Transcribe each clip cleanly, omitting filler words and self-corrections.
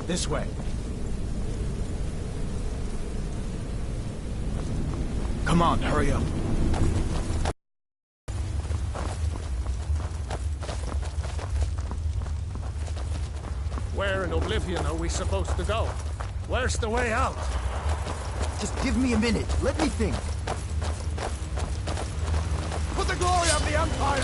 This way. Come on, hurry up. Where in Oblivion are we supposed to go? Where's the way out? Just give me a minute. Let me think. For the glory of the Empire!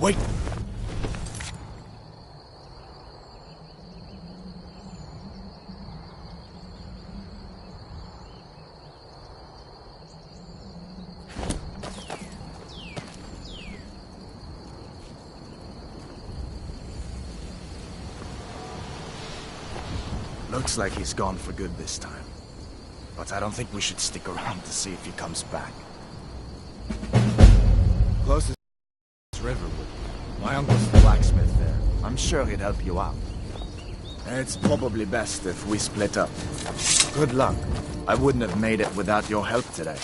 Wait! Looks like he's gone for good this time. But I don't think we should stick around to see if he comes back. Closest Riverwood. My uncle's the blacksmith there. I'm sure he'd help you out. It's probably best if we split up. Good luck. I wouldn't have made it without your help today.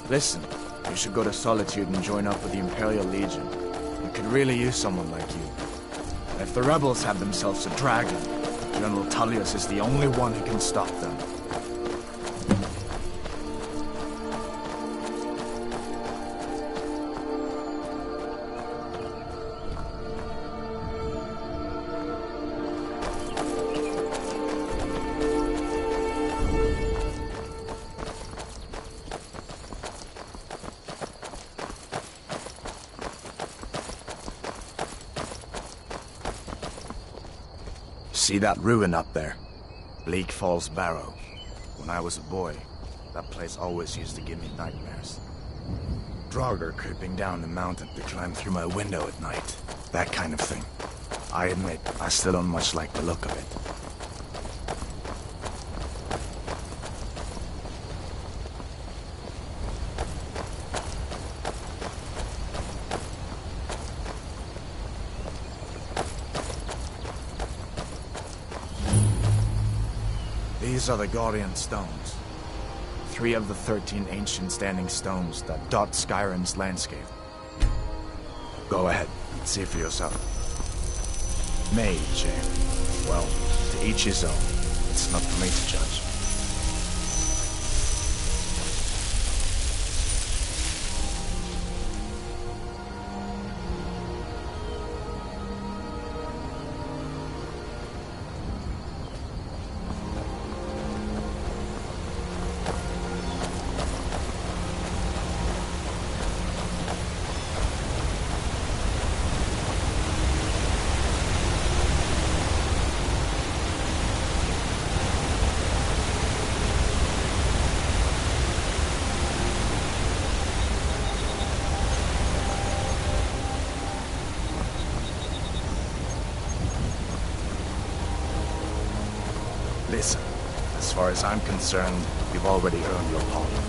Listen, you should go to Solitude and join up with the Imperial Legion. We could really use someone like you. If the rebels have themselves a dragon, General Tullius is the only one who can stop them. See that ruin up there? Bleak Falls Barrow. When I was a boy, that place always used to give me nightmares. Draugr creeping down the mountain to climb through my window at night. That kind of thing. I admit, I still don't much like the look of it. These are the Guardian Stones. 3 of the 13 ancient standing stones that dot Skyrim's landscape. Go ahead, see for yourself. Mage, eh? Well, to each his own. It's not for me to judge. Listen, as far as I'm concerned, you've already earned your pardon.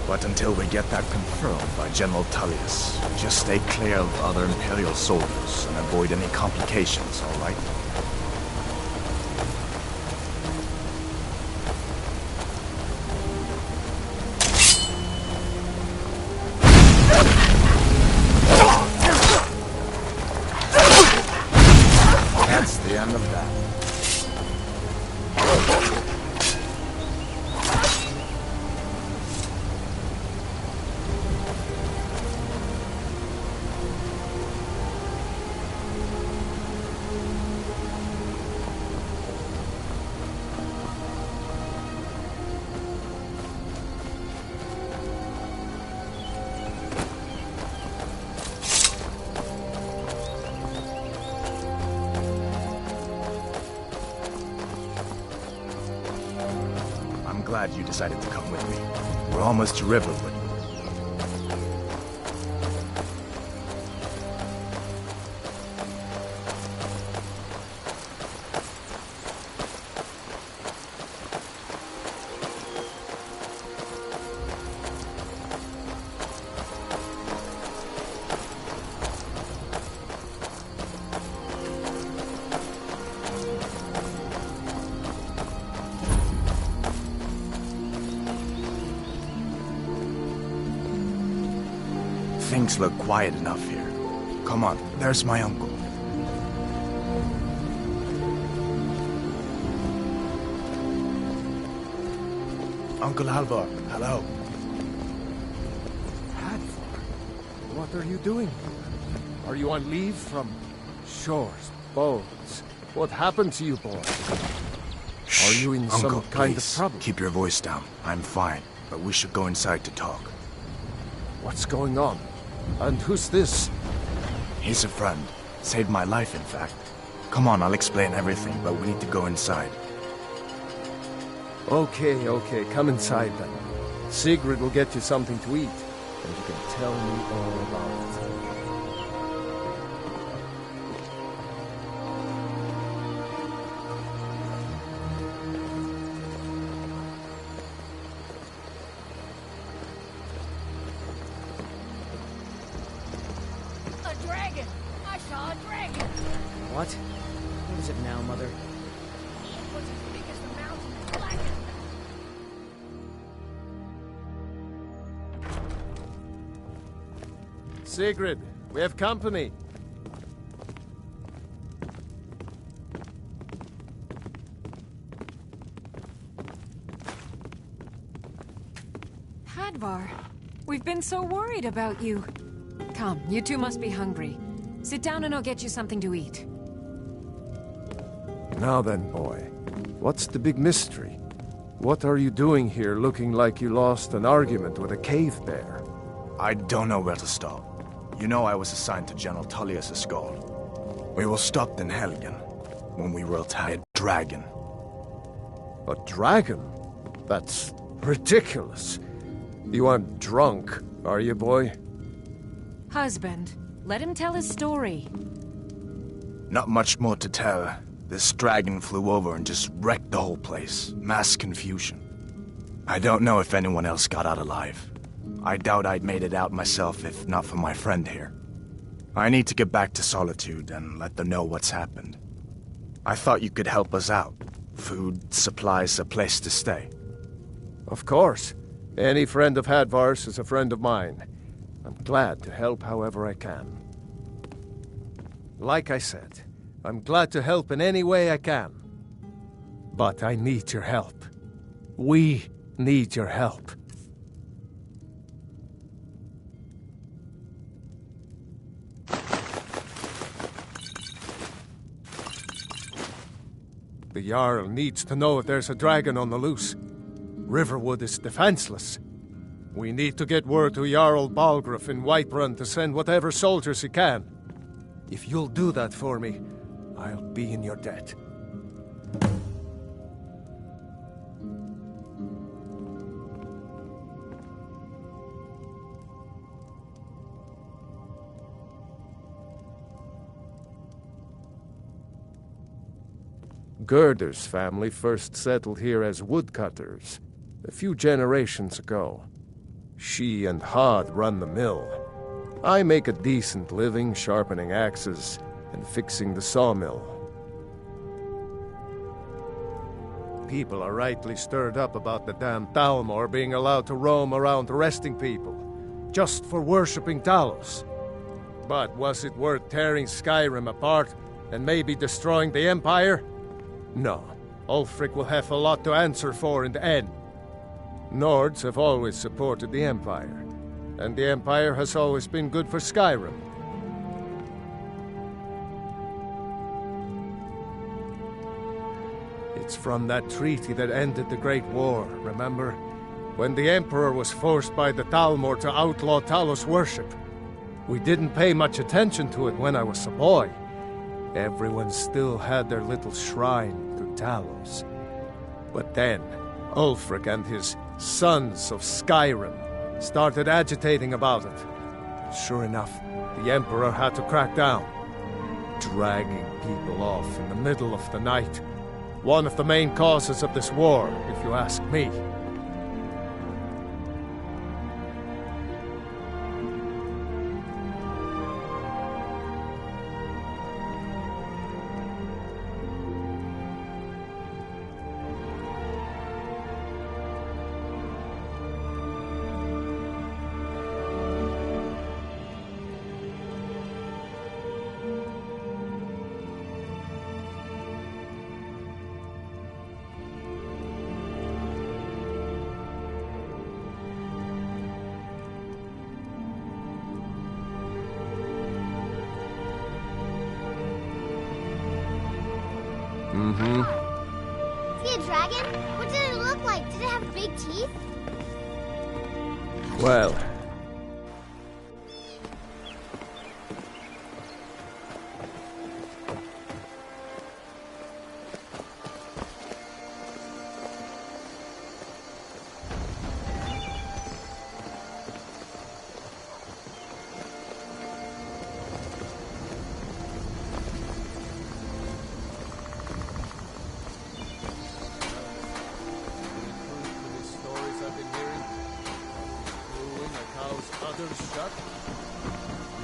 But until we get that confirmed by General Tullius, just stay clear of other Imperial soldiers and avoid any complications, all right? That's the end of that. I'm glad you decided to come with me. We're almost to Riverwood. Things look quiet enough here. Come on, there's my uncle. Uncle Halvor, hello. Hadvar, what are you doing? Are you on leave from shores, boats? What happened to you, boy? Are you in Uncle, some kind of please, trouble? keep your voice down. I'm fine, but we should go inside to talk. What's going on? And who's this? He's a friend. Saved my life, in fact. Come on, I'll explain everything, but we need to go inside. Okay, come inside then. Sigrid will get you something to eat, and you can tell me all about it. A dragon! I saw a dragon! What? What is it now, Mother? It was as big as the mountain and black as Sigrid, we have company. Hadvar, we've been so worried about you. Come, you two must be hungry. Sit down and I'll get you something to eat. Now then, boy, what's the big mystery? What are you doing here looking like you lost an argument with a cave bear? I don't know where to start. You know I was assigned to General Tullius' guard. We were stopped in Helgen when we were attacked. dragon. A dragon? That's ridiculous. You aren't drunk, are you, boy? Husband, let him tell his story. Not much more to tell. This dragon flew over and just wrecked the whole place. Mass confusion. I don't know if anyone else got out alive. I doubt I'd made it out myself if not for my friend here. I need to get back to Solitude and let them know what's happened. I thought you could help us out. Food, supplies, a place to stay. Of course. Any friend of Hadvar's is a friend of mine. I'm glad to help however I can. Like I said, I'm glad to help in any way I can. But I need your help. We need your help. The Jarl needs to know if there's a dragon on the loose. Riverwood is defenseless. We need to get word to Jarl Balgruuf in Whiterun to send whatever soldiers he can. If you'll do that for me, I'll be in your debt. Gerder's family first settled here as woodcutters a few generations ago. She and Hod run the mill. I make a decent living sharpening axes and fixing the sawmill. People are rightly stirred up about the damn Thalmor being allowed to roam around arresting people, just for worshipping Talos. But was it worth tearing Skyrim apart and maybe destroying the Empire? No. Ulfric will have a lot to answer for in the end. Nords have always supported the Empire, and the Empire has always been good for Skyrim. It's from that treaty that ended the Great War, remember? When the Emperor was forced by the Thalmor to outlaw Talos worship. We didn't pay much attention to it when I was a boy. Everyone still had their little shrine to Talos. But then, Ulfric and his Sons of Skyrim started agitating about it. Sure enough, the Emperor had to crack down, dragging people off in the middle of the night. One of the main causes of this war, if you ask me. See a dragon? What did it look like? Did it have big teeth? Well... shut?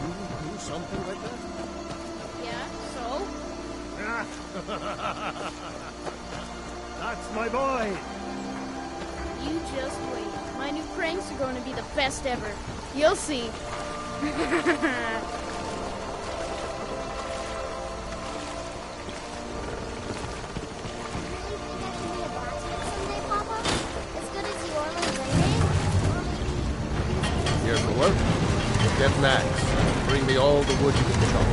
You do something like that? Yeah, so? That's my boy! You just wait. My new pranks are going to be the best ever. You'll see. Here for work? Get an axe. Bring me all the wood you can chop.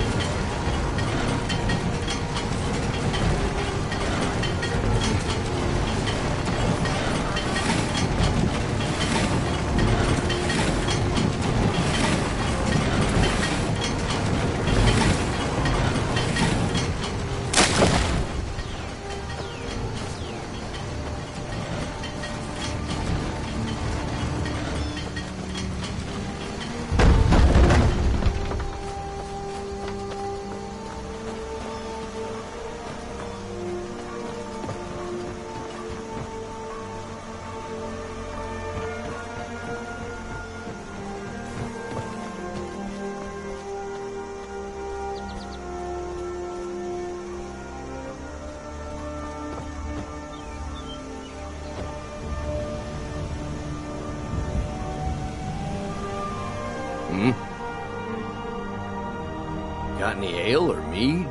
Hmm? Got any ale or mead?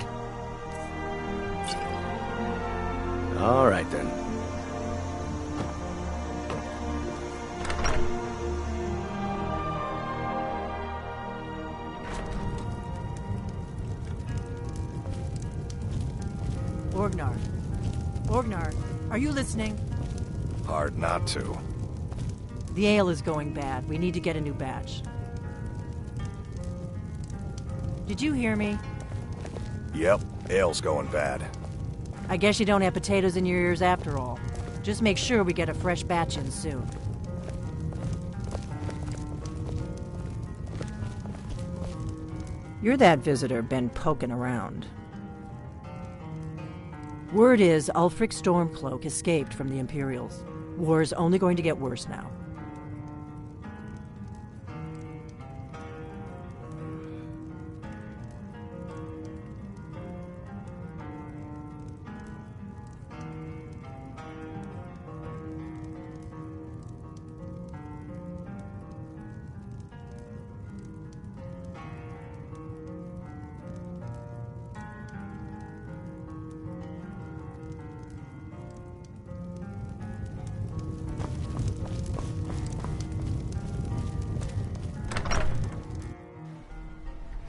All right, then. Orgnar. Orgnar, are you listening? Hard not to. The ale is going bad. We need to get a new batch. Did you hear me? Yep, ale's going bad. I guess you don't have potatoes in your ears after all. Just make sure we get a fresh batch in soon. You're that visitor been poking around. Word is Ulfric Stormcloak escaped from the Imperials. War is only going to get worse now.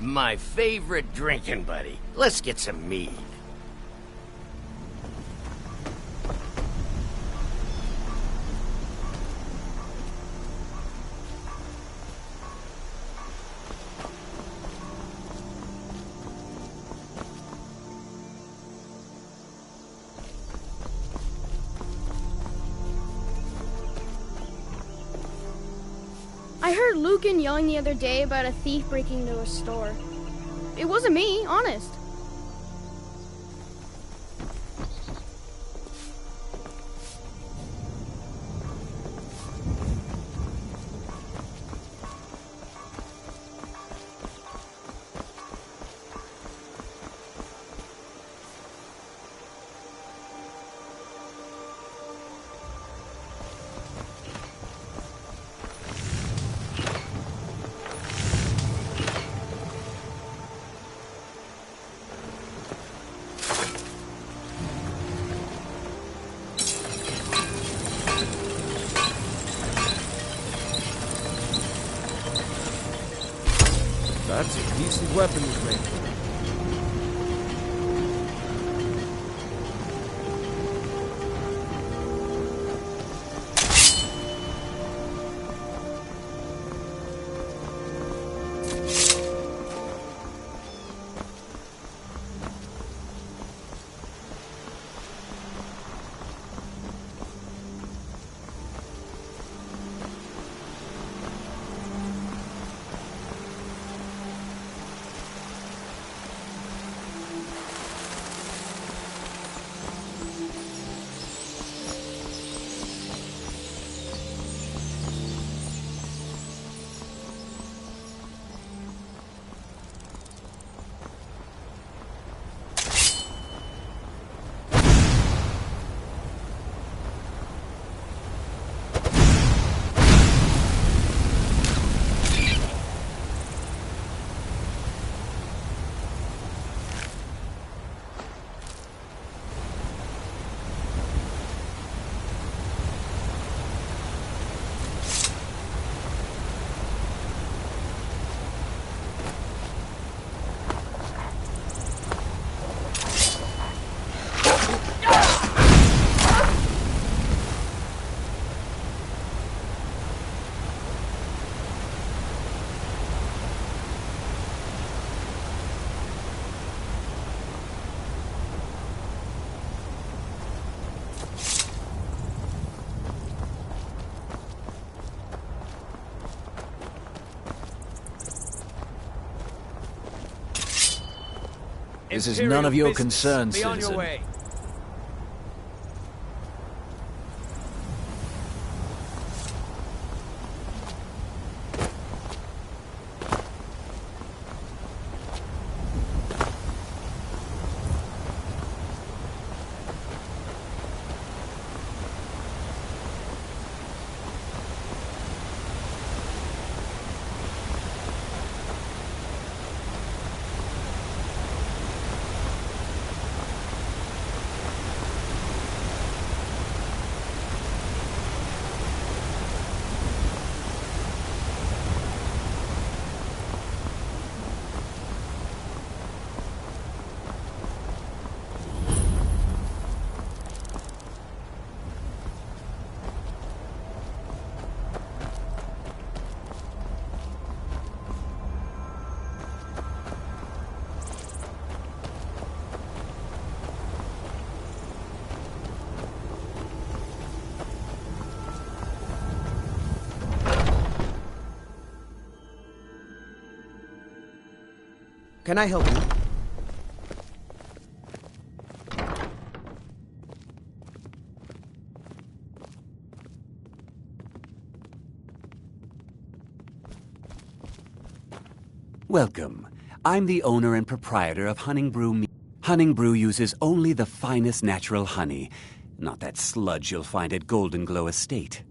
My favorite drinking buddy. Let's get some mead. I heard Lucan yelling the other day about a thief breaking into a store. It wasn't me, honest. That's a decent weapon you've made. This is none of your concern, Be on your citizen. way. Can I help you? Welcome. I'm the owner and proprietor of Hunting Brew. Hunting Brew uses only the finest natural honey, not that sludge you'll find at Golden Glow Estate.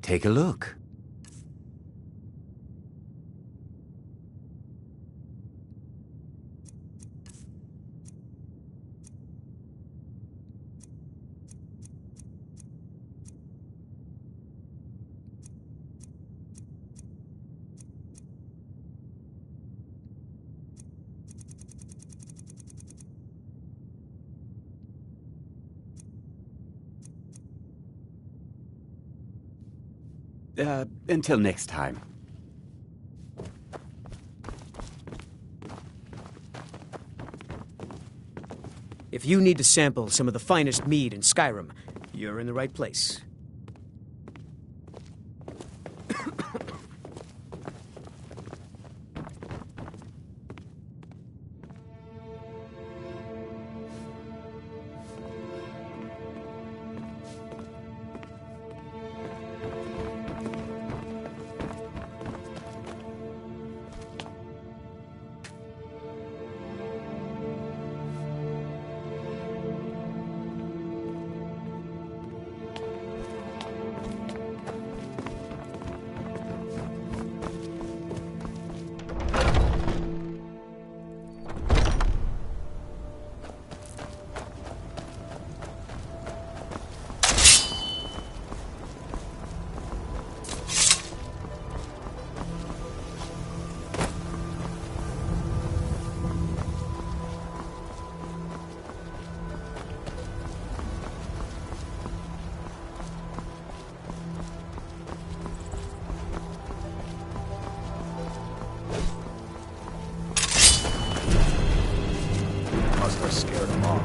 Take a look. Until next time. If you need to sample some of the finest mead in Skyrim, you're in the right place. Must have scared him off.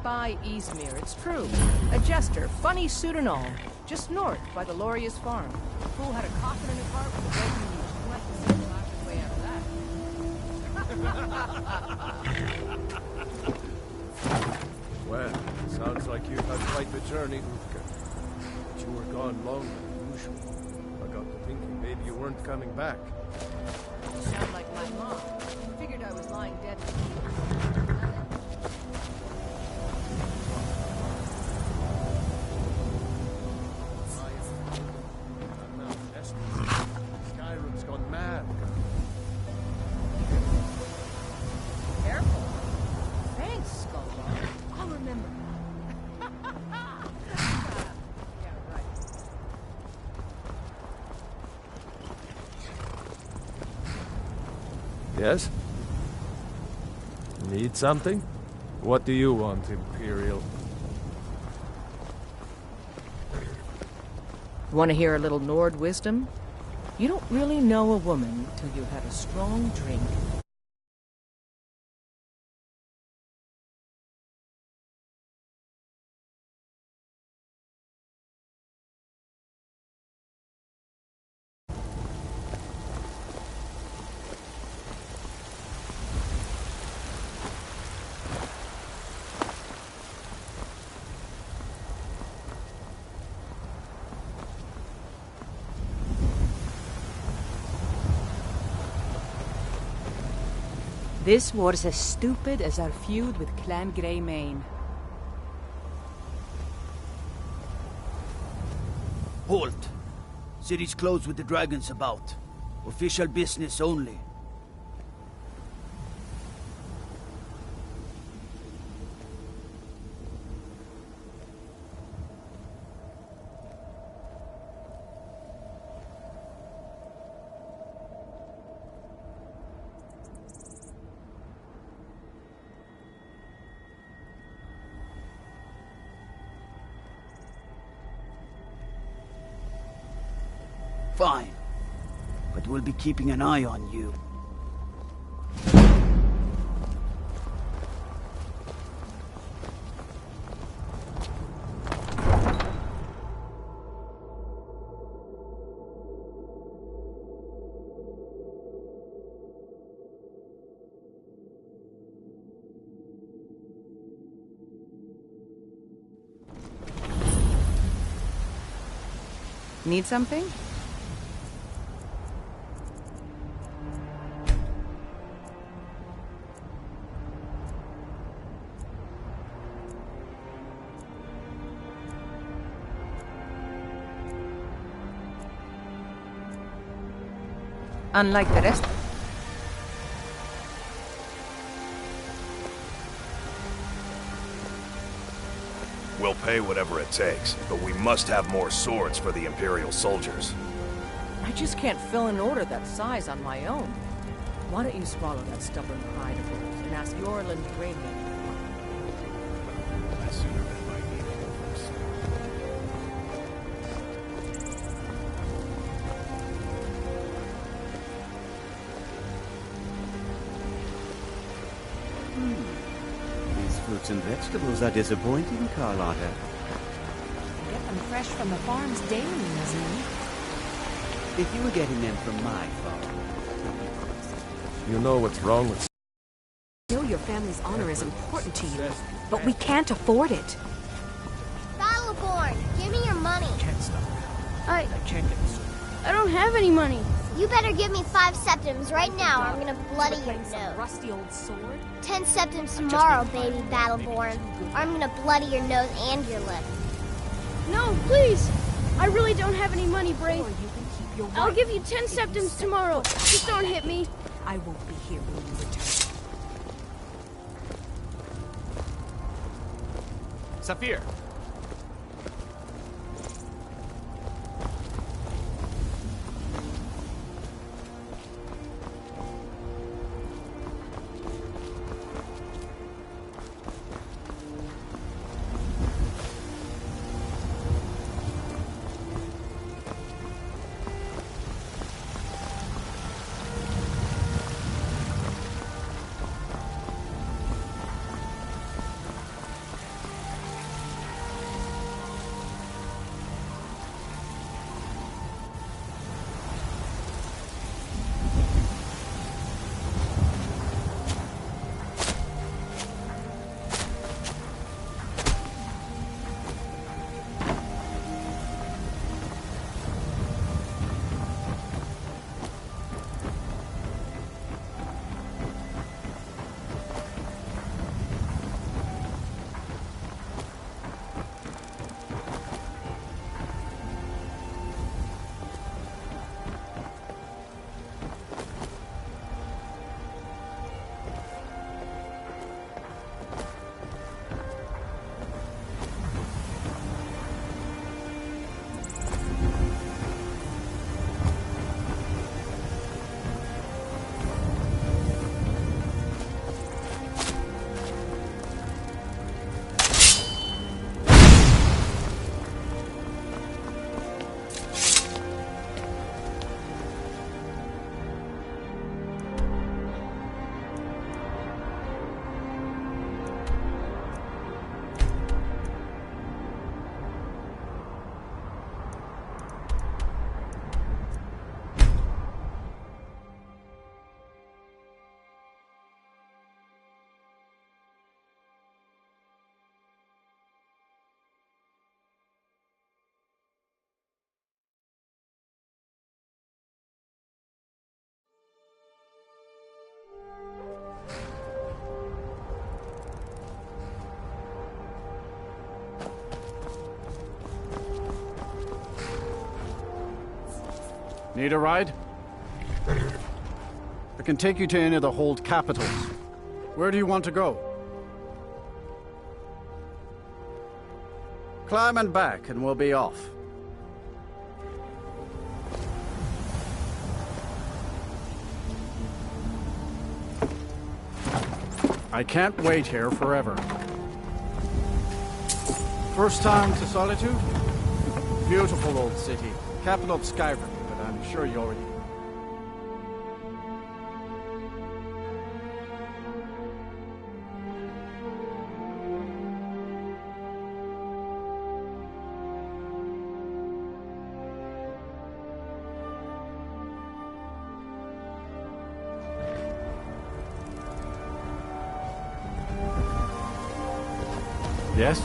By Izmir, it's true. A jester, funny suit and all. Just north, by the Loria's farm. The fool had a coffin in his heart with a broken news. He went to see laugh his way out of that. Well, sounds like you've had quite the journey, Uthgar. But you were gone longer than usual. I got to thinking maybe you weren't coming back. You sound like my mom. Figured I was lying dead. Skyrim's gone mad. Careful. Thanks, Skullbar. I'll remember. Yeah, right. Yes? Need something? What do you want, Imperial? Want to hear a little Nord wisdom? You don't really know a woman till you've had a strong drink. This war's as stupid as our feud with Clan Greymane. Halt! City's closed with the dragons about. Official business only. Fine. But we'll be keeping an eye on you. Need something? Unlike the rest. We'll pay whatever it takes, but we must have more swords for the Imperial soldiers. I just can't fill an order that size on my own. Why don't you swallow that stubborn pride of yours and ask Yorland Raven? These fruits and vegetables are disappointing, Carlotta. Get them fresh from the farms daily, Nazim. If you were getting them from my farm. You know what's wrong with... I know your family's honor is important to you, but we can't afford it. Battleborn, give me your money. Can't stop. I can't get this. I don't have any money. You better give me 5 septims right now, or I'm gonna bloody your Some nose. rusty old sword? 10 septims tomorrow, baby Battleborn, or I'm gonna bloody your nose and your lip. No, please. I really don't have any money, Bray. Or you can keep your I'll wife. give you 10 septims tomorrow. Just don't hit me. I won't be here when you return. Saphir. Need a ride? I can take you to any of the hold capitals. Where do you want to go? Climb and back and we'll be off. I can't wait here forever. First time to Solitude? Beautiful old city. Capital of Skyrim, but I'm sure you already... Yes?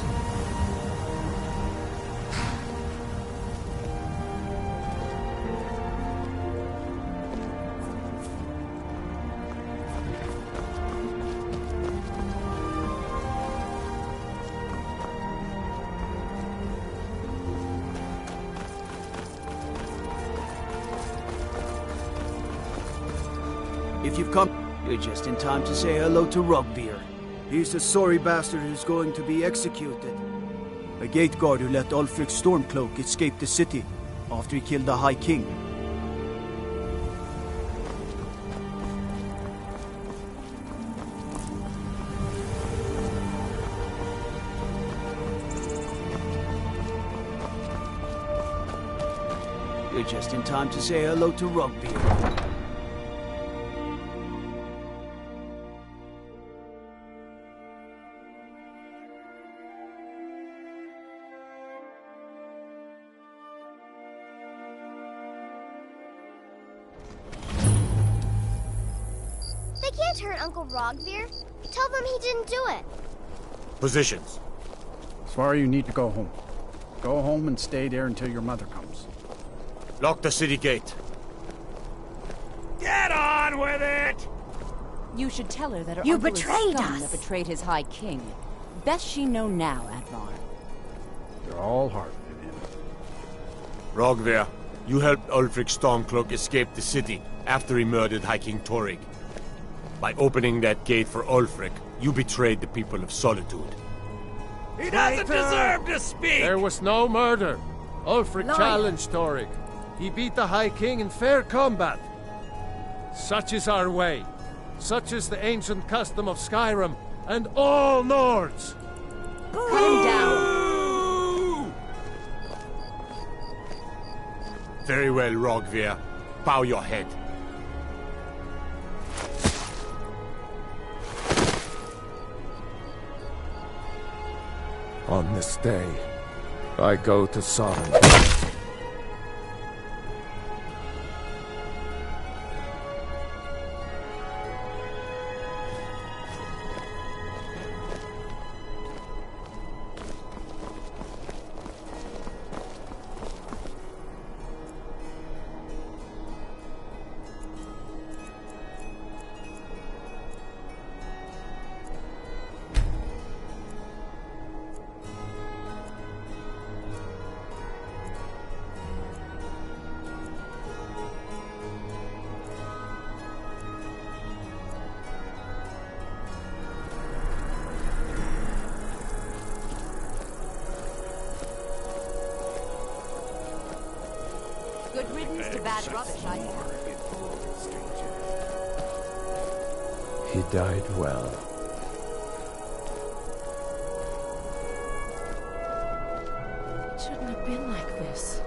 If you've come, you're just in time to say hello to Rugbeer. He's the sorry bastard who's going to be executed. A gate guard who let Ulfric Stormcloak escape the city after he killed the High King. You're just in time to say hello to Rugbeer. They can't hurt Uncle Rogveer. Tell them he didn't do it. Positions. Swear you need to go home. Go home and stay there until your mother comes. Lock the city gate. Get on with it! You should tell her that her You uncle betrayed is scum us. that betrayed his High King. Best she know now, Advar. You're all heart, Vivian. Rogveir, you helped Ulfric Stormcloak escape the city after he murdered High King Torrig. By opening that gate for Ulfric, you betrayed the people of Solitude. He doesn't deserve to speak! There was no murder. Ulfric Liar. challenged Torrig. He beat the High King in fair combat. Such is our way. Such is the ancient custom of Skyrim and all Nords. Cut him down. Very well, Rogveir. Bow your head. On this day, I go to Sodom. Good riddance to bad rubbish, I think. He died well. It shouldn't have been like this.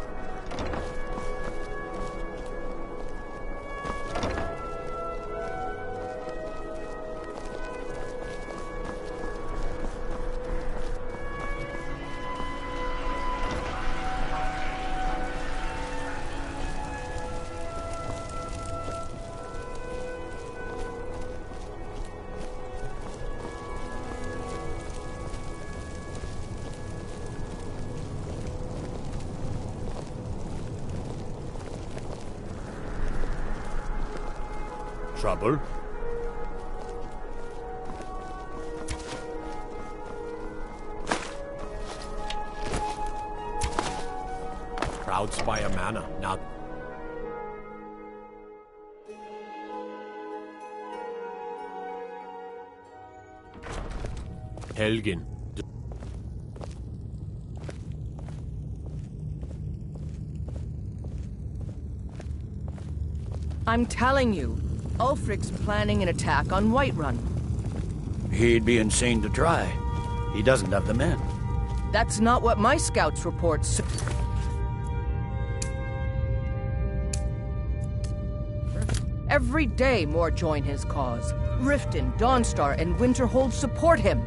Trouble? Proud Spire Manor, now... Helgen. I'm telling you, Ulfric's planning an attack on Whiterun. He'd be insane to try. He doesn't have the men. That's not what my scouts report. Every day more join his cause. Riften, Dawnstar, and Winterhold support him.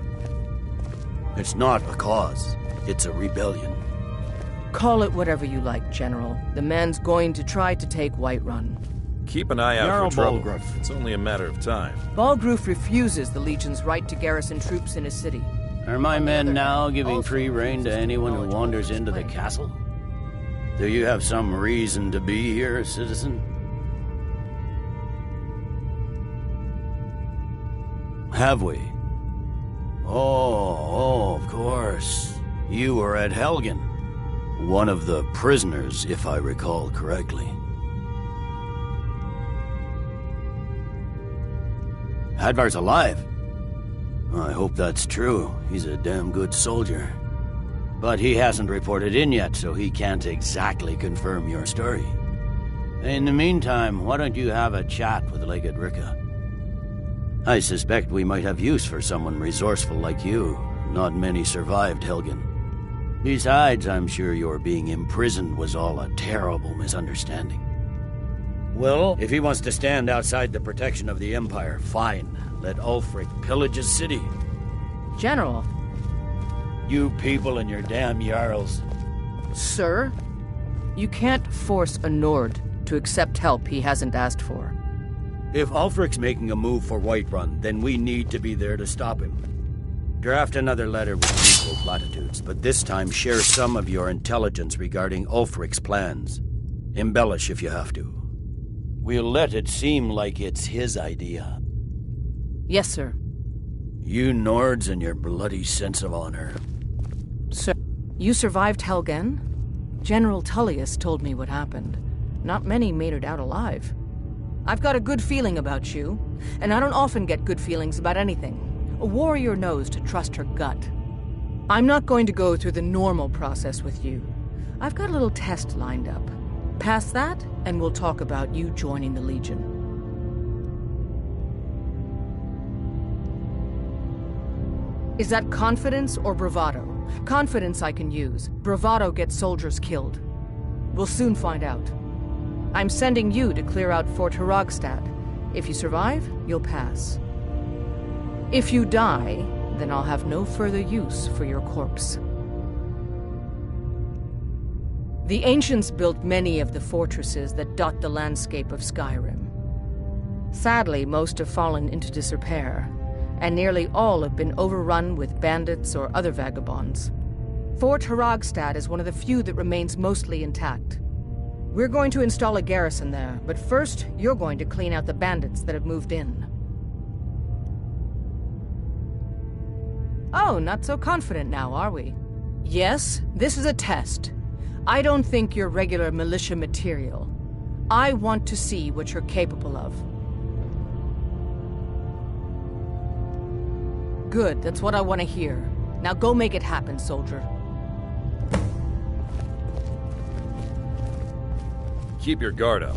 It's not a cause. It's a rebellion. Call it whatever you like, General. The man's going to try to take Whiterun. Keep an eye out Jarl for trouble. Balgruuf. It's only a matter of time. Balgruuf refuses the Legion's right to garrison troops in his city. Are my men now giving free rein to anyone who wanders into the castle? Do you have some reason to be here, citizen? Have we? Oh, of course. You were at Helgen. One of the prisoners, if I recall correctly. Hadvar's alive. I hope that's true. He's a damn good soldier. But he hasn't reported in yet, so he can't exactly confirm your story. In the meantime, why don't you have a chat with Legate Ricka? I suspect we might have use for someone resourceful like you. Not many survived Helgen. Besides, I'm sure your being imprisoned was all a terrible misunderstanding. Well, if he wants to stand outside the protection of the Empire, fine. Let Ulfric pillage his city. General. You people and your damn Jarls. Sir, you can't force a Nord to accept help he hasn't asked for. If Ulfric's making a move for Whiterun, then we need to be there to stop him. Draft another letter with equal platitudes, but this time share some of your intelligence regarding Ulfric's plans. Embellish if you have to. We'll let it seem like it's his idea. Yes, sir. You Nords and your bloody sense of honor. Sir, you survived Helgen? General Tullius told me what happened. Not many made it out alive. I've got a good feeling about you, and I don't often get good feelings about anything. A warrior knows to trust her gut. I'm not going to go through the normal process with you. I've got a little test lined up. Pass that, and we'll talk about you joining the Legion. Is that confidence or bravado? Confidence I can use. Bravado gets soldiers killed. We'll soon find out. I'm sending you to clear out Fort Hrogstad. If you survive, you'll pass. If you die, then I'll have no further use for your corpse. The ancients built many of the fortresses that dot the landscape of Skyrim. Sadly, most have fallen into disrepair, and nearly all have been overrun with bandits or other vagabonds. Fort Hrogstad is one of the few that remains mostly intact. We're going to install a garrison there, but first, you're going to clean out the bandits that have moved in. Oh, not so confident now, are we? Yes, this is a test. I don't think you're regular militia material. I want to see what you're capable of. Good, that's what I want to hear. Now go make it happen, soldier. Keep your guard up.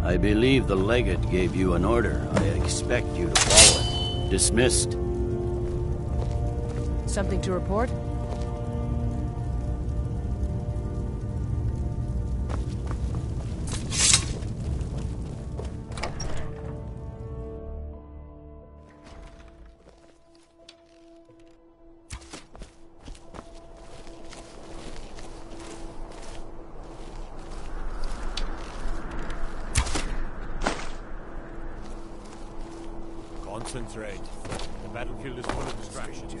I believe the legate gave you an order. I expect you to follow it. Dismissed. Something to report? Concentrate. The battlefield is full of distractions.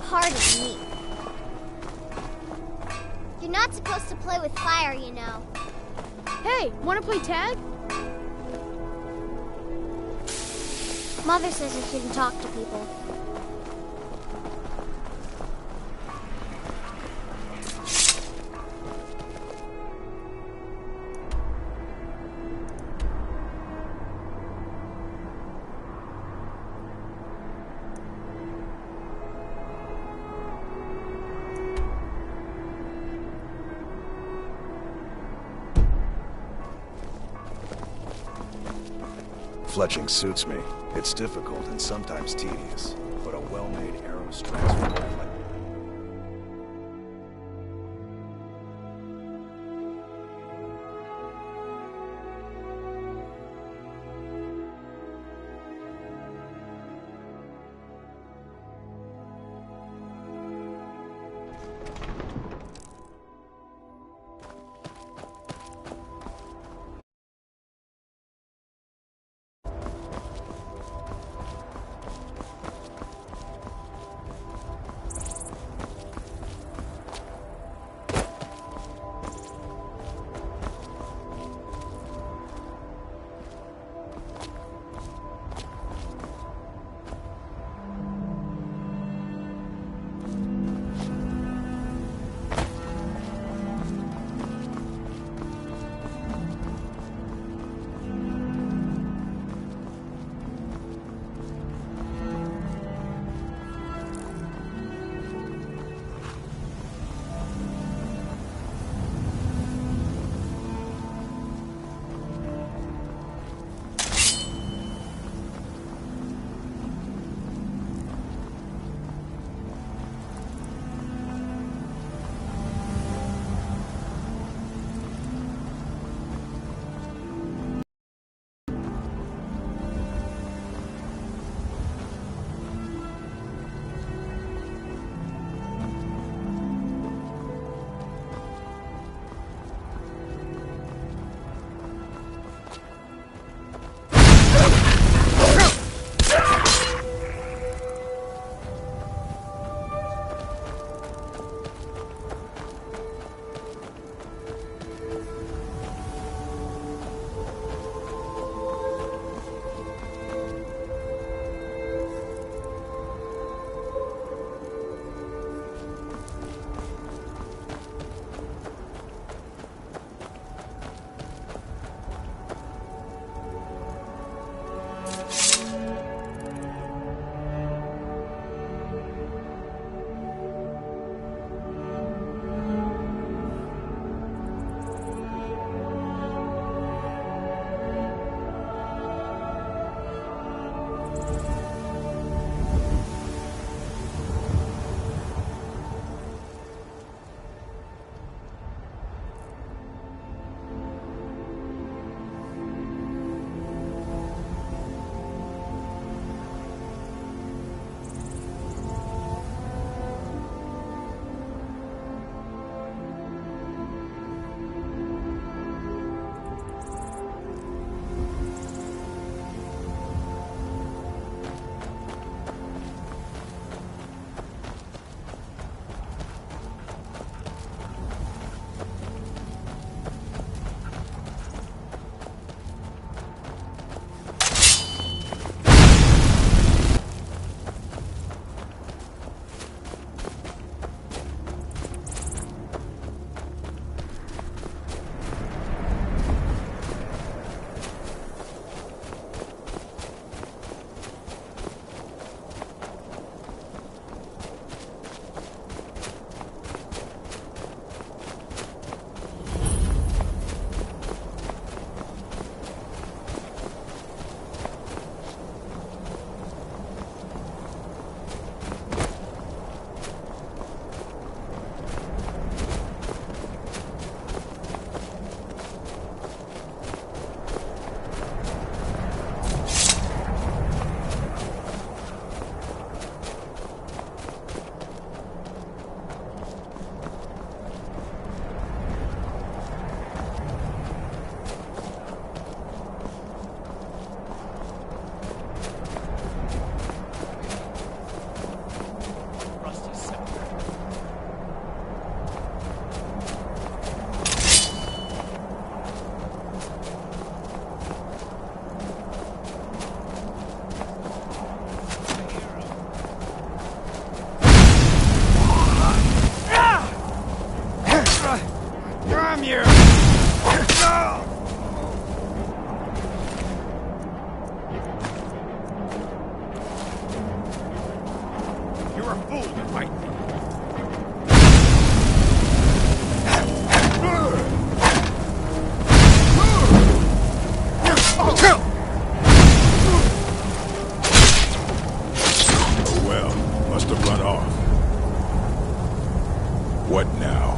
Pardon me. You're not supposed to play with fire, you know. Hey, wanna play tag? Mother says I shouldn't talk to people. Fletching suits me. It's difficult and sometimes tedious, but a well-made arrow strikes from the flesh. must have run off. What now?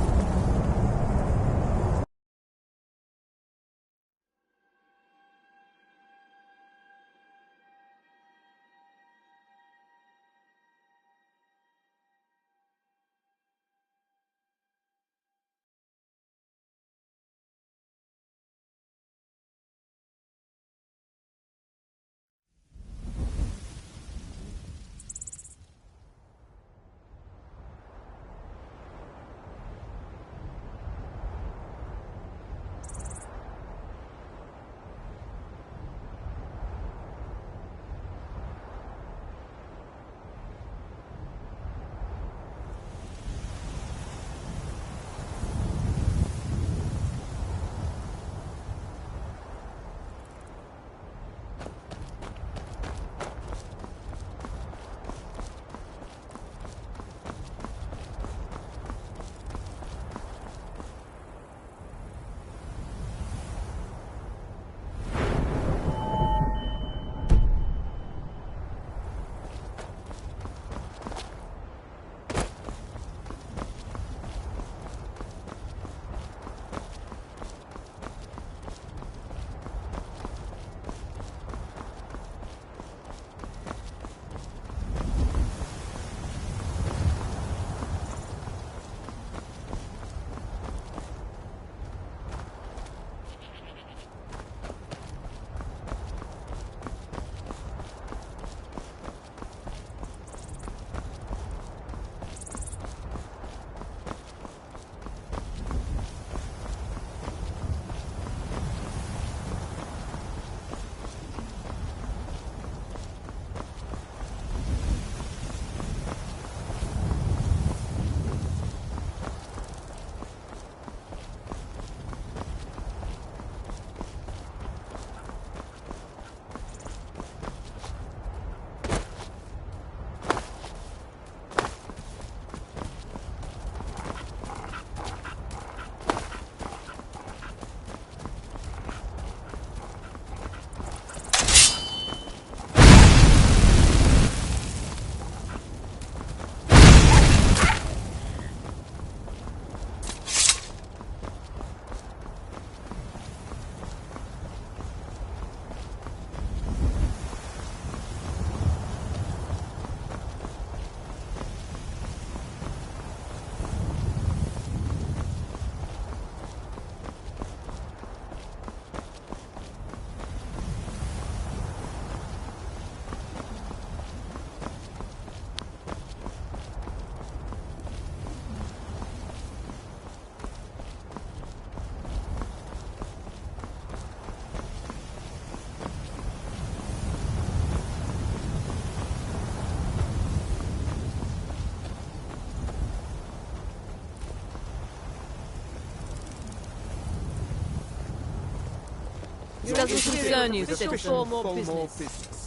It doesn't concern you, citizen. More business.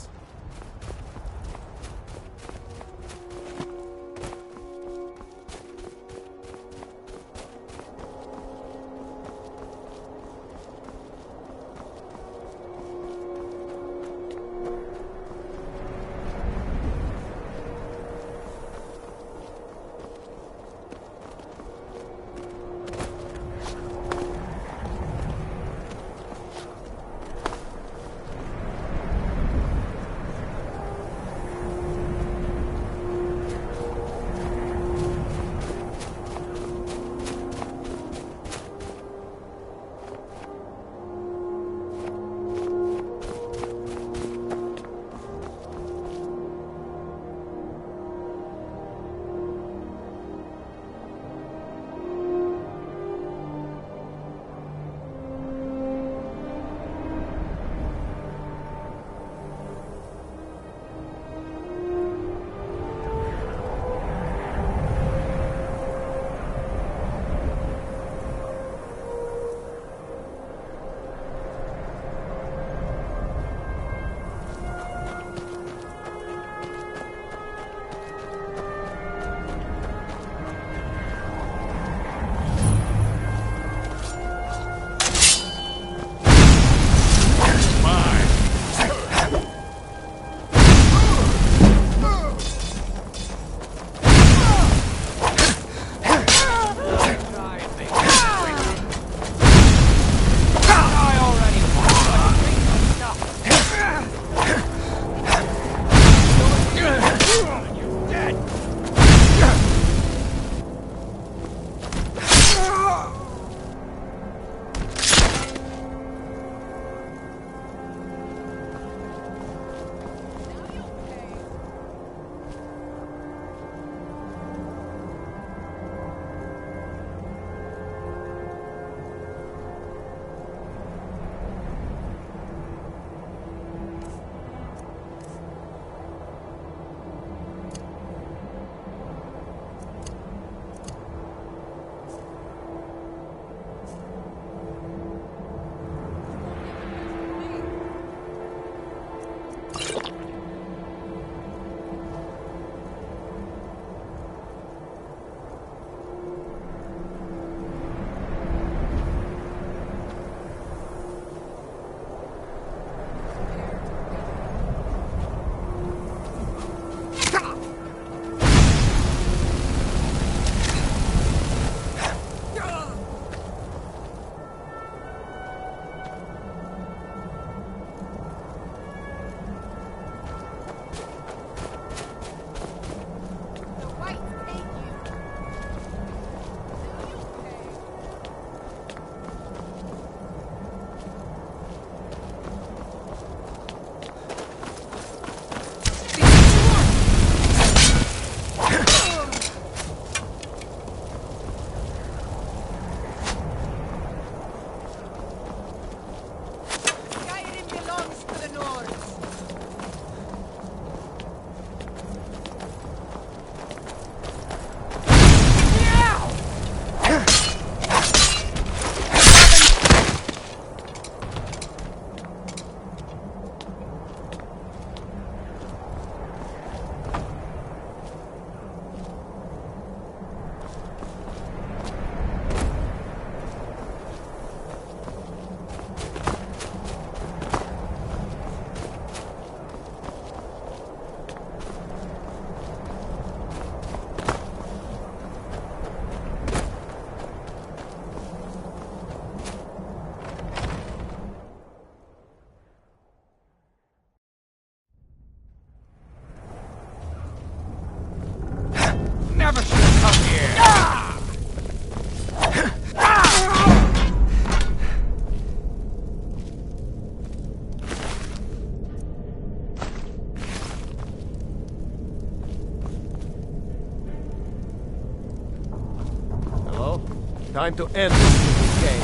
Time to end this game.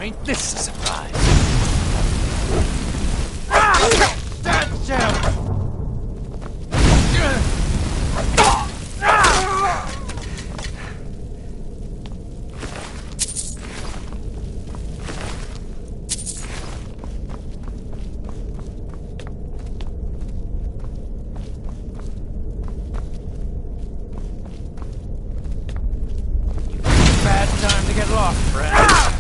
Ain't this a surprise? That's him! Bad time to get lost, friend.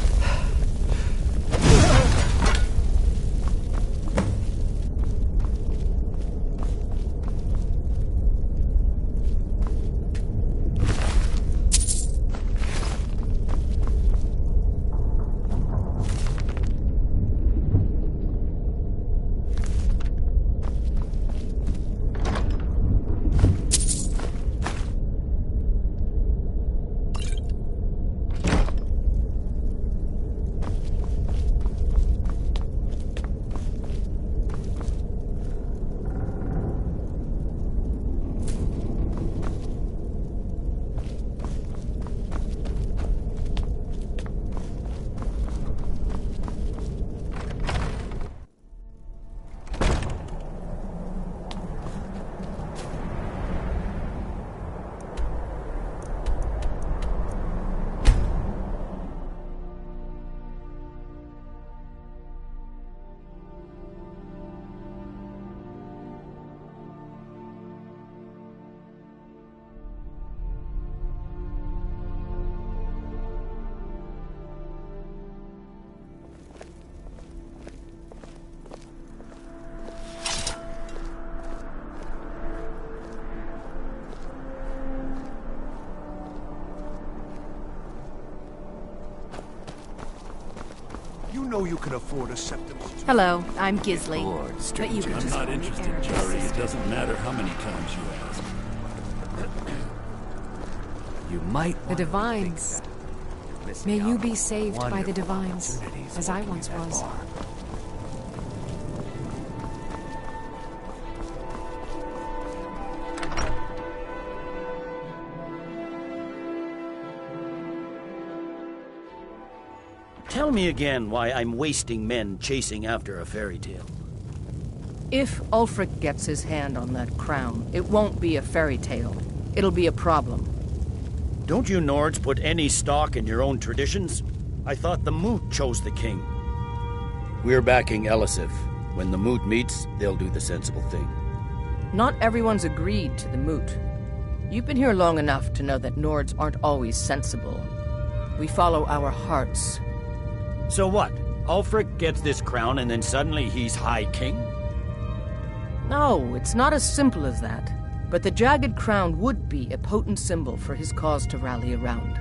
You know you can afford a septum. Hello, I'm Gisley. But you I'm not interested, Jari. It doesn't matter how many times you ask. You might The Divines. May you be saved by the Divines, as I once was. Tell me again why I'm wasting men chasing after a fairy tale. If Ulfric gets his hand on that crown, it won't be a fairy tale. It'll be a problem. Don't you Nords put any stock in your own traditions? I thought the Moot chose the king. We're backing Elisif. When the Moot meets, they'll do the sensible thing. Not everyone's agreed to the moot. You've been here long enough to know that Nords aren't always sensible. We follow our hearts. So what? Ulfric gets this crown and then suddenly he's High King? No, it's not as simple as that. But the Jagged Crown would be a potent symbol for his cause to rally around.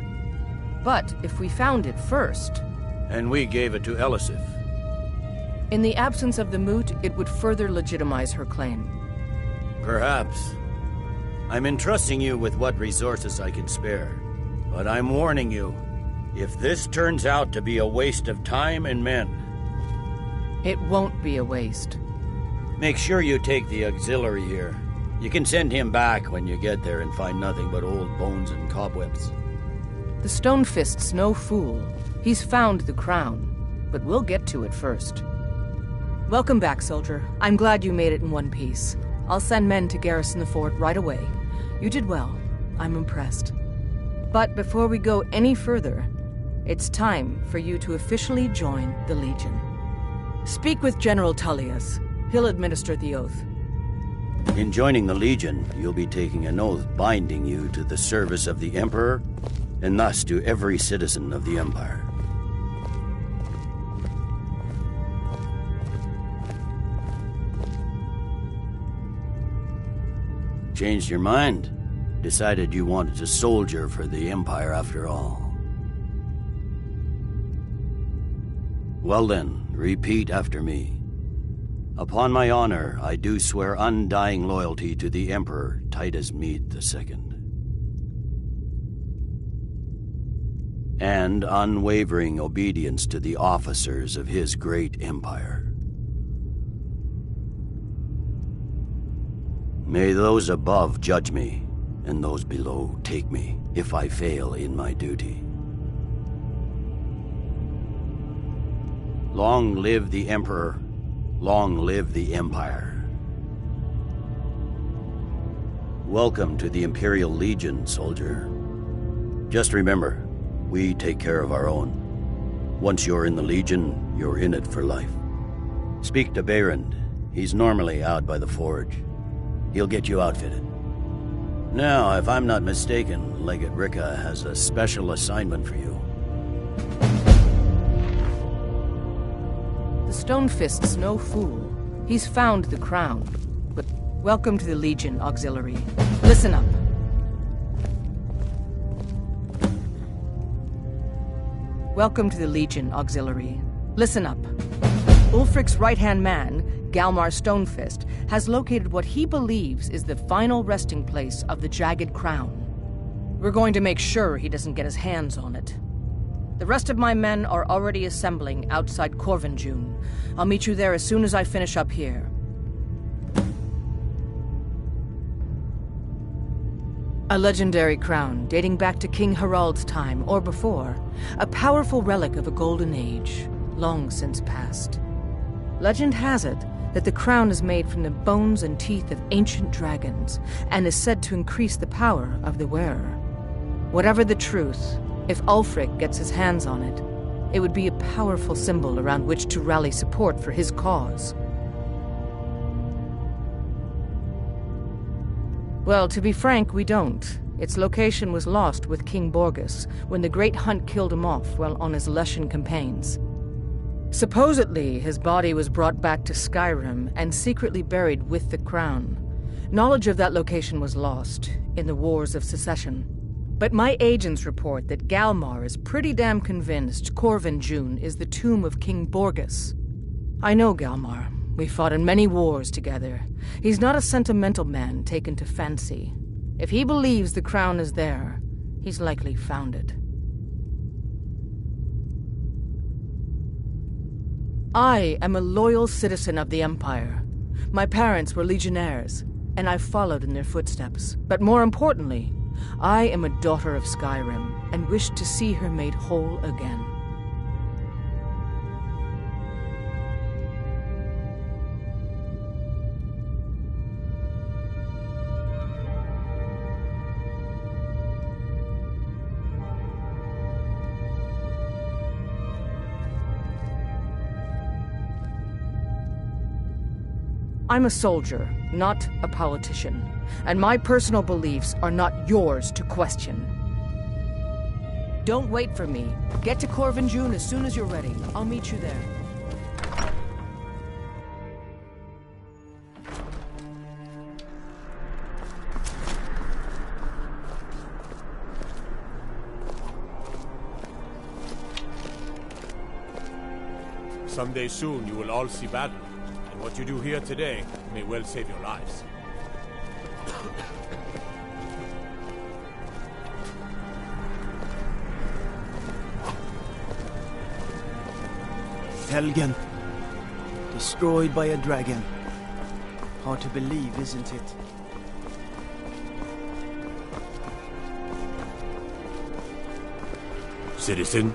But if we found it first... And we gave it to Elisif. In the absence of the moot, it would further legitimize her claim. Perhaps. I'm entrusting you with what resources I can spare. But I'm warning you, if this turns out to be a waste of time and men... It won't be a waste. Make sure you take the auxiliary here. You can send him back when you get there and find nothing but old bones and cobwebs. The Stonefist's no fool. He's found the crown, but we'll get to it first. Welcome back, soldier. I'm glad you made it in one piece. I'll send men to garrison the fort right away. You did well. I'm impressed. But before we go any further, it's time for you to officially join the Legion. Speak with General Tullius. He'll administer the oath. In joining the Legion, you'll be taking an oath binding you to the service of the Emperor, and thus to every citizen of the Empire. Changed your mind? Decided you wanted to soldier for the Empire after all. Well then, repeat after me. Upon my honor, I do swear undying loyalty to the Emperor Titus Mede II. And unwavering obedience to the officers of his great empire. May those above judge me, and those below take me, if I fail in my duty. Long live the Emperor. Long live the Empire. Welcome to the Imperial Legion, soldier. Just remember, we take care of our own. Once you're in the Legion, you're in it for life. Speak to Behrend. He's normally out by the forge. He'll get you outfitted. Now, if I'm not mistaken, Legate Ricka has a special assignment for you. The Stonefist's no fool. He's found the crown. But welcome to the Legion, Auxiliary. Listen up. Welcome to the Legion, Auxiliary. Listen up. Ulfric's right-hand man, Galmar Stonefist, has located what he believes is the final resting place of the Jagged Crown. We're going to make sure he doesn't get his hands on it. The rest of my men are already assembling outside Corvinjune. I'll meet you there as soon as I finish up here. A legendary crown dating back to King Harald's time or before. A powerful relic of a golden age, long since past. Legend has it that the crown is made from the bones and teeth of ancient dragons and is said to increase the power of the wearer. Whatever the truth, if Ulfric gets his hands on it, it would be a powerful symbol around which to rally support for his cause. Well, to be frank, we don't. Its location was lost with King Borgus when the Great Hunt killed him off while on his Leshen campaigns. Supposedly, his body was brought back to Skyrim and secretly buried with the crown. Knowledge of that location was lost in the Wars of Secession. But my agents report that Galmar is pretty damn convinced Corvinjune is the tomb of King Borgus. I know Galmar. We fought in many wars together. He's not a sentimental man taken to fancy. If he believes the crown is there, he's likely found it. I am a loyal citizen of the Empire. My parents were legionnaires, and I followed in their footsteps. But more importantly, I am a daughter of Skyrim, and wish to see her made whole again. I'm a soldier, not a politician, and my personal beliefs are not yours to question. Don't wait for me. Get to Corvin June as soon as you're ready. I'll meet you there. Someday soon you will all see battle, and what you do here today may well save your lives. Helgen. Destroyed by a dragon. Hard to believe, isn't it? Citizen,